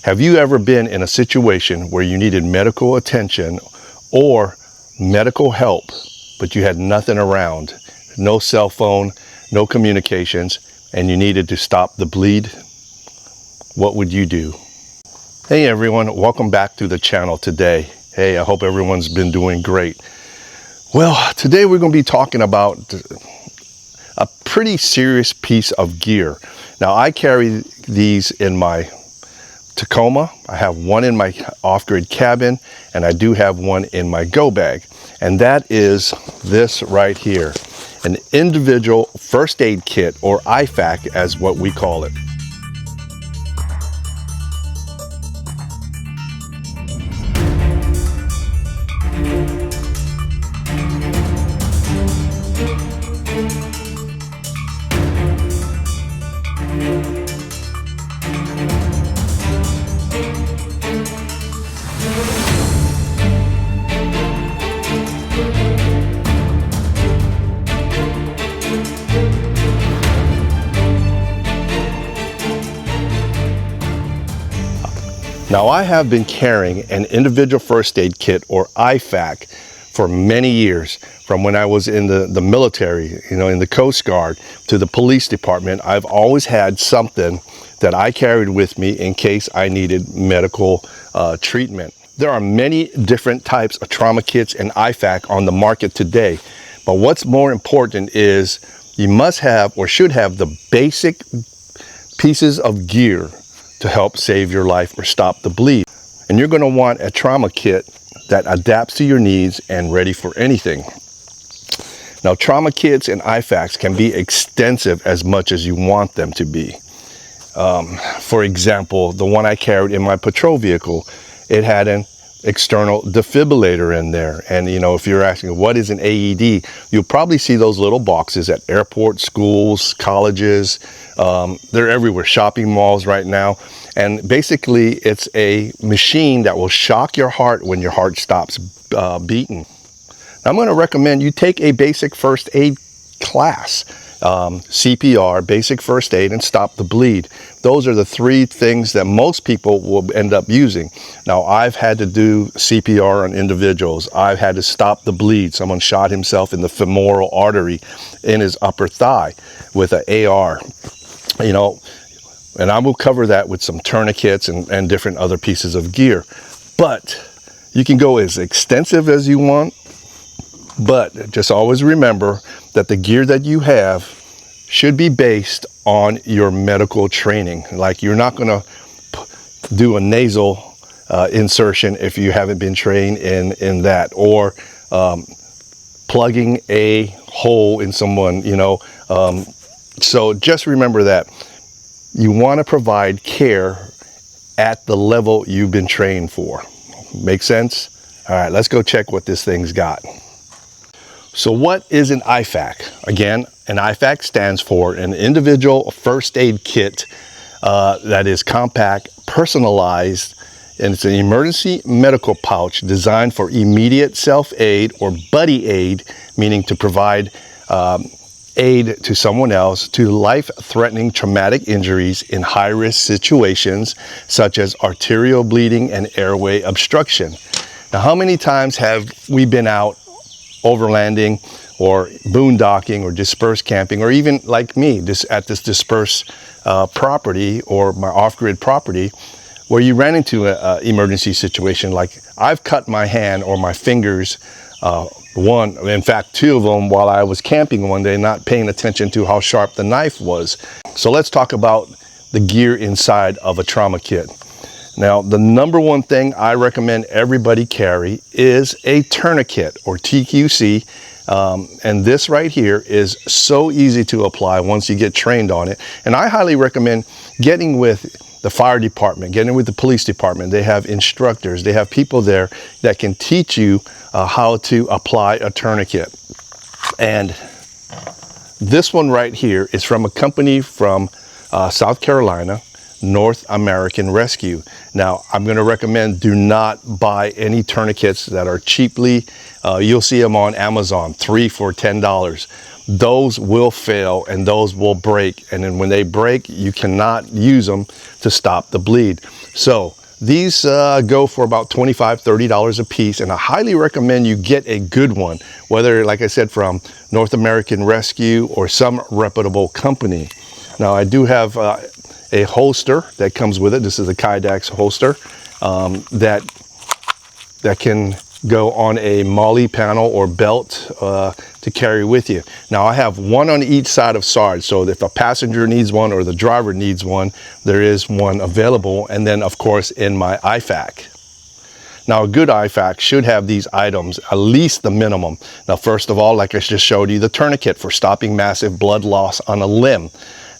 Have you ever been in a situation where you needed medical attention or medical help, but you had nothing around? No cell phone, no communications, and you needed to stop the bleed? What would you do? Hey everyone, welcome back to the channel today. Hey, I hope everyone's been doing great. Well, today we're going to be talking about a pretty serious piece of gear. Now, I carry these in my Tacoma. I have one in my off-grid cabin, and I do have one in my go bag. And that is this right here, an individual first aid kit, or IFAK as what we call it. Now, I have been carrying an individual first aid kit, or IFAK, for many years. From when I was in the military, in the Coast Guard, to the police department. I've always had something that I carried with me in case I needed medical treatment. There are many different types of trauma kits and IFAK on the market today. But what's more important is you must have, or should have, the basic pieces of gear to help save your life or stop the bleed. And you're going to want a trauma kit that adapts to your needs and ready for anything. Now, trauma kits and IFAKs can be extensive as much as you want them to be. For example, the one I carried in my patrol vehicle, it had an external defibrillator in there. And if you're asking what is an AED, you'll probably see those little boxes at airports, schools, colleges. They're everywhere, shopping malls right now. And basically it's a machine that will shock your heart when your heart stops beating. Now, I'm going to recommend you take a basic first aid class. CPR, basic first aid, and stop the bleed. Those are the three things that most people will end up using. Now, I've had to do CPR on individuals. I've had to stop the bleed. Someone shot himself in the femoral artery in his upper thigh with an AR, and I will cover that with some tourniquets and different other pieces of gear. But you can go as extensive as you want, but just always remember that the gear that you have should be based on your medical training. Like, you're not going to do a nasal insertion if you haven't been trained in that, or plugging a hole in someone, so just remember that you want to provide care at the level you've been trained for. Make sense? All right, let's go check what this thing's got. So what is an IFAK? Again, an IFAK stands for an individual first aid kit that is compact, personalized, and it's an emergency medical pouch designed for immediate self-aid or buddy aid, meaning to provide aid to someone else to life-threatening traumatic injuries in high-risk situations such as arterial bleeding and airway obstruction. Now, how many times have we been out overlanding or boondocking or dispersed camping, or even like me, at this dispersed property or my off-grid property, where you ran into an emergency situation? Like, I've cut my hand or my fingers, in fact two of them, while I was camping one day, not paying attention to how sharp the knife was. So let's talk about the gear inside of a trauma kit. Now, the number one thing I recommend everybody carry is a tourniquet, or TQC. And this right here is so easy to apply once you get trained on it. And I highly recommend getting with the fire department, getting with the police department. They have instructors, they have people there that can teach you how to apply a tourniquet. And this one right here is from a company from South Carolina, North American Rescue. Now, I'm going to recommend do not buy any tourniquets that are cheaply, you'll see them on Amazon, 3 for $10. Those will fail and those will break, and then when they break, you cannot use them to stop the bleed. So these go for about $25, $30 a piece, and I highly recommend you get a good one, whether, like I said, from North American Rescue or some reputable company. Now, I do have a holster that comes with it. This is a Kydex holster that can go on a MOLLE panel or belt to carry with you. Now, I have one on each side of Sarge, so if a passenger needs one or the driver needs one, there is one available. And then, of course, in my IFAC. Now, a good IFAC should have these items, at least the minimum. Now, first of all, like I just showed you, the tourniquet for stopping massive blood loss on a limb.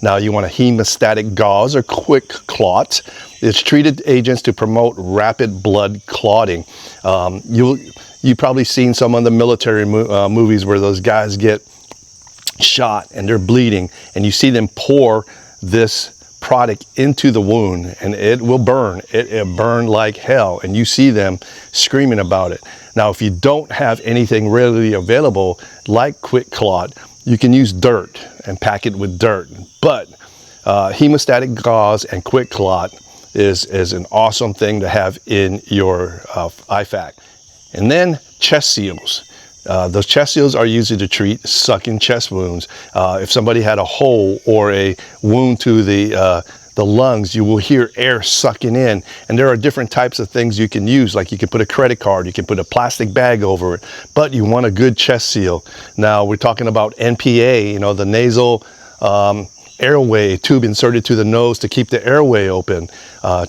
Now, you want a hemostatic gauze or quick clot. It's treated agents to promote rapid blood clotting. You've probably seen some of the military movies where those guys get shot and they're bleeding, and you see them pour this product into the wound, and it will burn. It burn like hell, and you see them screaming about it. Now, if you don't have anything readily available like quick clot, you can use dirt and pack it with dirt. But hemostatic gauze and quick clot is an awesome thing to have in your IFAC. And then chest seals. Those chest seals are used to treat sucking chest wounds. If somebody had a hole or a wound to the lungs, you will hear air sucking in. And there are different types of things you can use, like you can put a credit card, you can put a plastic bag over it, but you want a good chest seal. Now, we're talking about NPA, you know, the nasal airway tube inserted to the nose to keep the airway open,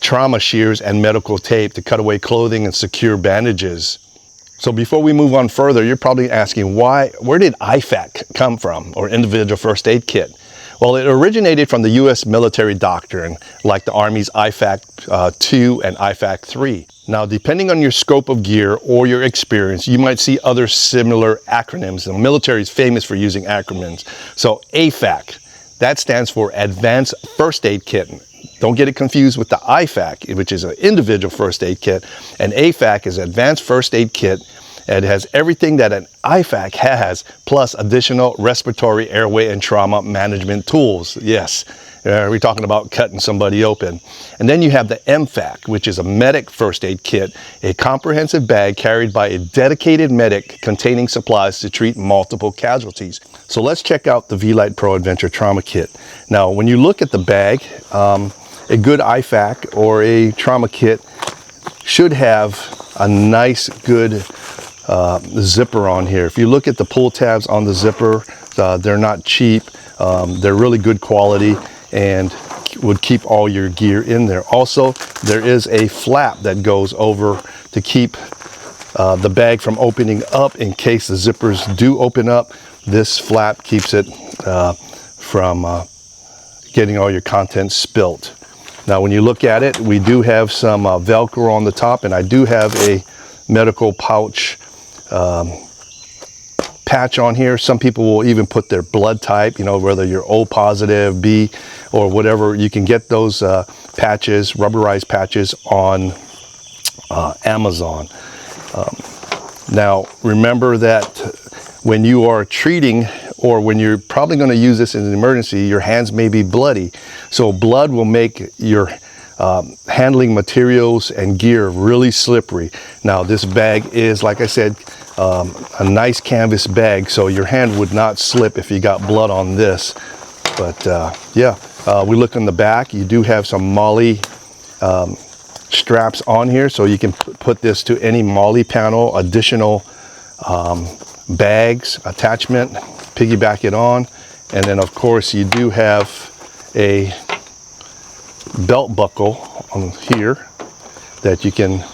trauma shears and medical tape to cut away clothing and secure bandages. So before we move on further, you're probably asking, where did IFAC come from, or individual first aid kit? Well, it originated from the U.S. military doctrine, like the Army's IFAC 2 and IFAC 3. Now, depending on your scope of gear or your experience, you might see other similar acronyms. The military is famous for using acronyms. So AFAC, that stands for Advanced First Aid Kit. Don't get it confused with the IFAC, which is an individual first aid kit. And AFAC is Advanced First Aid Kit. It has everything that an IFAC has, plus additional respiratory, airway, and trauma management tools. Yes, we're talking about cutting somebody open. And then you have the MFAC, which is a medic first aid kit, a comprehensive bag carried by a dedicated medic containing supplies to treat multiple casualties. So let's check out the VLITEPRO Adventure Trauma Kit. Now, when you look at the bag, a good IFAC or a trauma kit should have a nice, good zipper on here. If you look at the pull tabs on the zipper, they're not cheap. They're really good quality and would keep all your gear in there. Also, there is a flap that goes over to keep the bag from opening up in case the zippers do open up. This flap keeps it from getting all your contents spilt. Now, when you look at it, we do have some Velcro on the top, and I do have a medical pouch patch on here. Some people will even put their blood type, you know, whether you're O positive, B, or whatever. You can get those patches, rubberized patches on Amazon. Now, remember that when you are treating, or when you're probably going to use this in an emergency, your hands may be bloody. So blood will make your handling materials and gear really slippery. Now, this bag is, like I said, a nice canvas bag, so your hand would not slip if you got blood on this. But yeah, we look in the back. You do have some MOLLE straps on here, so you can put this to any MOLLE panel, additional bags, attachment, piggyback it on. And then, of course, you do have a belt buckle on here that you can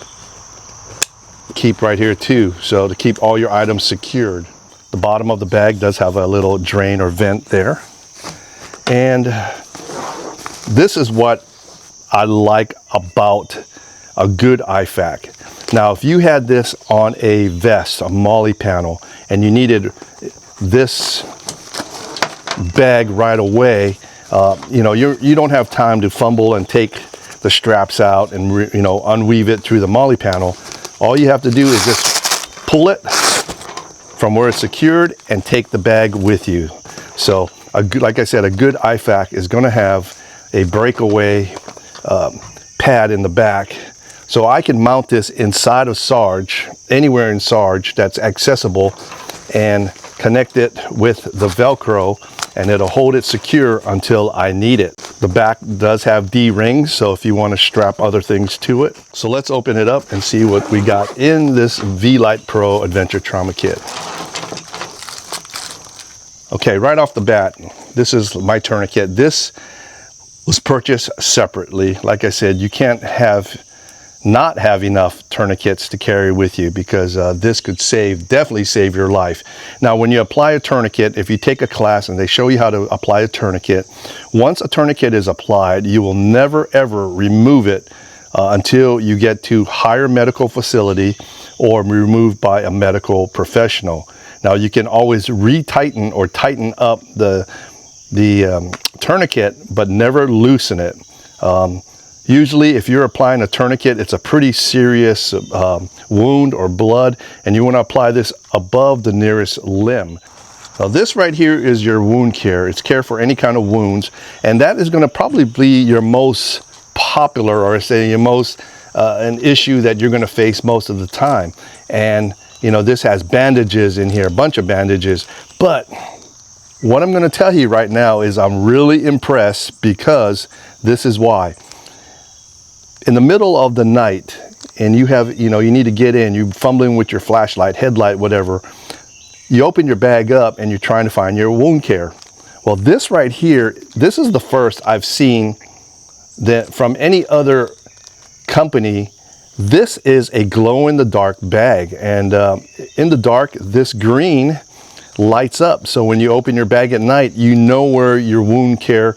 keep right here too, so to keep all your items secured. The bottom of the bag does have a little drain or vent there. And this is what I like about a good IFAC. Now, if you had this on a vest, a MOLLE panel, and you needed this bag right away, you know, you don't have time to fumble and take the straps out and unweave it through the MOLLE panel. All you have to do is just pull it from where it's secured and take the bag with you. So, like I said, a good IFAC is going to have a breakaway pad in the back. So I can mount this inside of Sarge, anywhere in Sarge that's accessible, and connect it with the Velcro, and it'll hold it secure until I need it. The back does have D-rings, so if you want to strap other things to it. So let's open it up and see what we got in this VLITEPRO Adventure Trauma Kit. Okay, right off the bat, this is my tourniquet. This was purchased separately. Like I said, you can't not have enough tourniquets to carry with you, because this could definitely save your life. Now, when you apply a tourniquet, if you take a class and they show you how to apply a tourniquet, once a tourniquet is applied, you will never ever remove it until you get to higher medical facility or removed by a medical professional. Now, you can always retighten or tighten up the tourniquet, but never loosen it. Usually, if you're applying a tourniquet, it's a pretty serious wound or blood, and you want to apply this above the nearest limb. Now, this right here is your wound care. It's care for any kind of wounds, and that is going to probably be your most popular, or say your most an issue that you're going to face most of the time. And you know, this has bandages in here, a bunch of bandages. But what I'm going to tell you right now is I'm really impressed, because this is why. In the middle of the night, and you need to get in, you're fumbling with your flashlight, headlight, whatever, you open your bag up and you're trying to find your wound care. Well, this right here, this is the first I've seen that from any other company. This is a glow-in-the-dark bag, and in the dark, this green lights up. So when you open your bag at night, you know where your wound care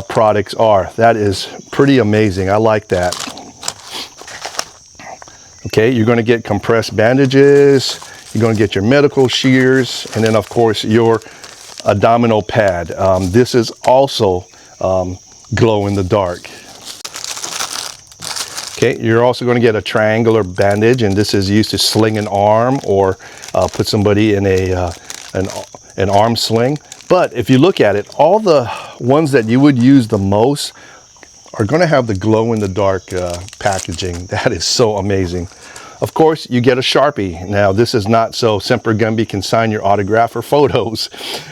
products are. That is pretty amazing. I like that. Okay, you're going to get compressed bandages, you're going to get your medical shears, and then of course your abdominal pad. This is also glow in the dark. Okay, you're also going to get a triangular bandage, and this is used to sling an arm or put somebody in an arm sling. But if you look at it, all the ones that you would use the most are going to have the glow-in-the-dark packaging. That is so amazing. Of course, you get a Sharpie. Now, this is not so Semper Gumby can sign your autograph or photos.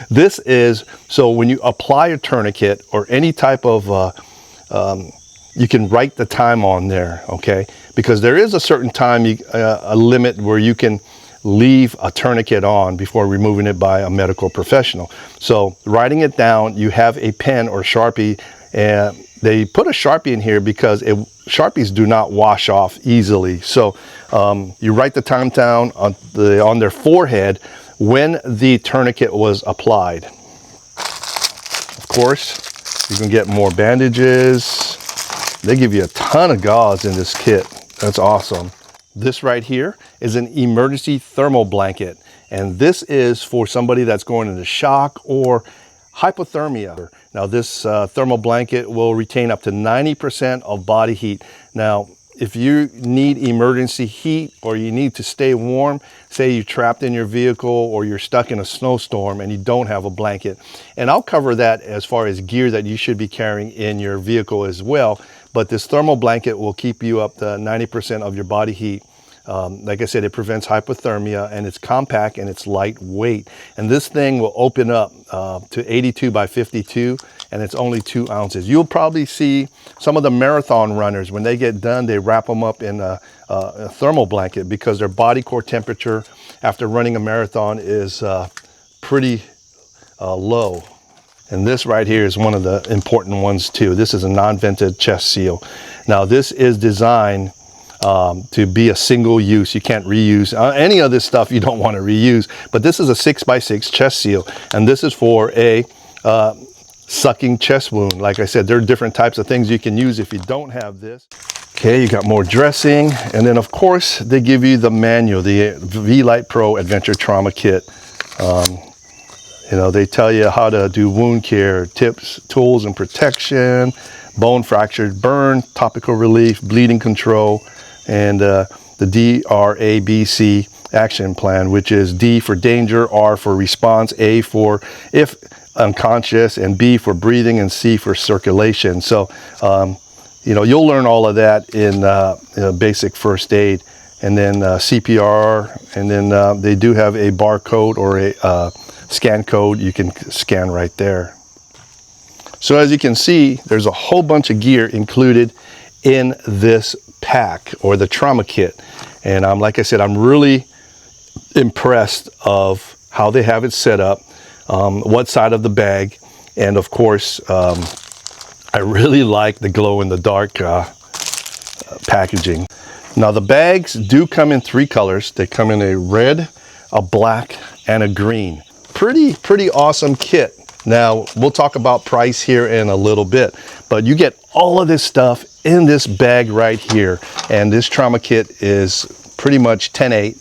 This is so when you apply a tourniquet or any type of you can write the time on there, okay? Because there is a certain time, a limit where you can leave a tourniquet on before removing it by a medical professional. So writing it down, you have a pen or Sharpie, and they put a Sharpie in here because Sharpies do not wash off easily. So you write the time down on their forehead when the tourniquet was applied. Of course, you can get more bandages. They give you a ton of gauze in this kit. That's awesome. This right here is an emergency thermal blanket, and this is for somebody that's going into shock or hypothermia. Now, this thermal blanket will retain up to 90% of body heat. Now, if you need emergency heat or you need to stay warm, say you're trapped in your vehicle or you're stuck in a snowstorm and you don't have a blanket, and I'll cover that as far as gear that you should be carrying in your vehicle as well. But this thermal blanket will keep you up to 90% of your body heat. Like I said, it prevents hypothermia, and it's compact and it's lightweight. And this thing will open up to 82 by 52, and it's only 2 ounces. You'll probably see some of the marathon runners, when they get done, they wrap them up in a thermal blanket, because their body core temperature after running a marathon is pretty low. And this right here is one of the important ones too. This is a non-vented chest seal. Now, this is designed to be a single use. You can't reuse any of this stuff. You don't want to reuse, but this is a 6x6 chest seal, and this is for a sucking chest wound. Like I said, there are different types of things you can use if you don't have this. Okay, you got more dressing, and then of course they give you the manual, the VLITEPRO Adventure Trauma Kit. You know, they tell you how to do wound care, tips, tools and protection, bone fracture, burn, topical relief, bleeding control, and the DRABC action plan, which is D for danger, R for response, A for if unconscious, and B for breathing, and C for circulation. So, you know, you'll learn all of that in basic first aid, and then CPR, and then they do have a barcode or a scan code you can scan right there. So as you can see, there's a whole bunch of gear included in this pack or the trauma kit, and like I said, I'm really impressed of how they have it set up, what side of the bag, and of course I really like the glow-in-the-dark packaging. Now the bags do come in 3 colors. They come in a red, a black, and a green. Pretty awesome kit. Now we'll talk about price here in a little bit, but you get all of this stuff in this bag right here, and this trauma kit is pretty much 10-8,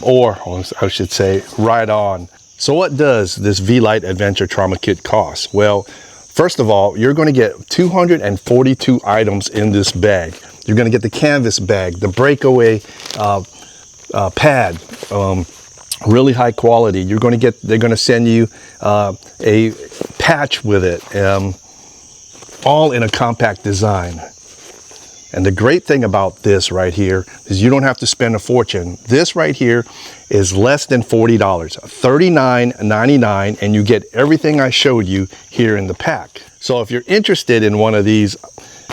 or I should say right on. So what does this V-Lite Adventure Trauma Kit cost? Well, first of all, you're going to get 242 items in this bag. You're going to get the canvas bag, the breakaway pad, really high quality. They're going to send you a patch with it, all in a compact design. And the great thing about this right here is you don't have to spend a fortune. This right here is less than $40, $39.99, and you get everything I showed you here in the pack. So if you're interested in one of these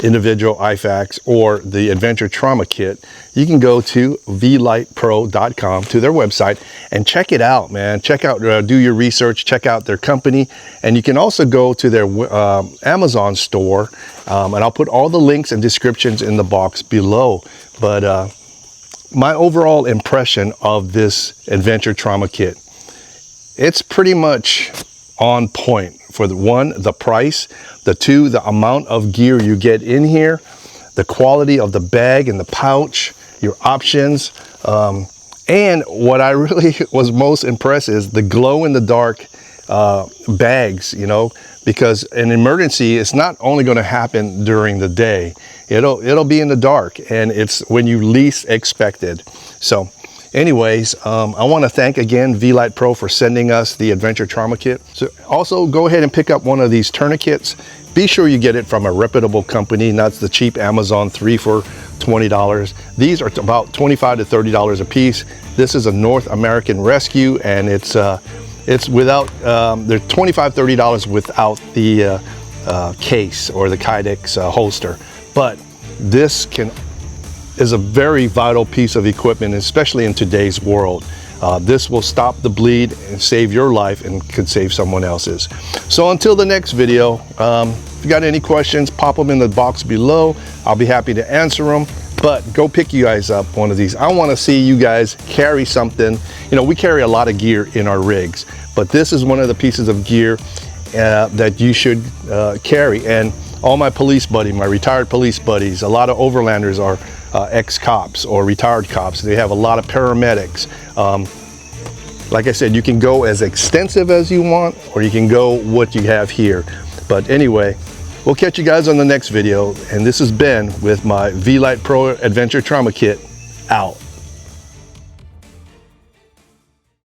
individual IFAKs or the Adventure Trauma Kit, you can go to VLITEPRO.com, to their website, and check it out, man. Check out, do your research, check out their company, and you can also go to their Amazon store, and I'll put all the links and descriptions in the box below. But my overall impression of this Adventure Trauma Kit, it's pretty much on point. For the one, the price, the two, the amount of gear you get in here, the quality of the bag and the pouch, your options, and what I really was most impressed is the glow-in-the-dark bags, you know, because an emergency is not only going to happen during the day, it'll be in the dark, and it's when you least expect it. So anyways, I want to thank again VLITEPRO for sending us the Adventure Trauma Kit. So also go ahead and pick up one of these tourniquets. Be sure you get it from a reputable company, not the cheap Amazon 3 for $20. These are about $25 to $30 a piece. This is a North American Rescue, and it's without, they're $25, $30 without the case or the Kydex holster. But this is a very vital piece of equipment, especially in today's world. This will stop the bleed and save your life, and could save someone else's. So until the next video, if you got any questions, pop them in the box below. I'll be happy to answer them. But go pick you guys up one of these. I want to see you guys carry something. You know, we carry a lot of gear in our rigs, but this is one of the pieces of gear that you should carry. And all my police buddies, my retired police buddies, a lot of overlanders are ex-cops or retired cops. They have a lot of paramedics. Like I said, you can go as extensive as you want, or you can go what you have here. But anyway, we'll catch you guys on the next video. And this has been with my VLITEPRO Adventure Trauma Kit out.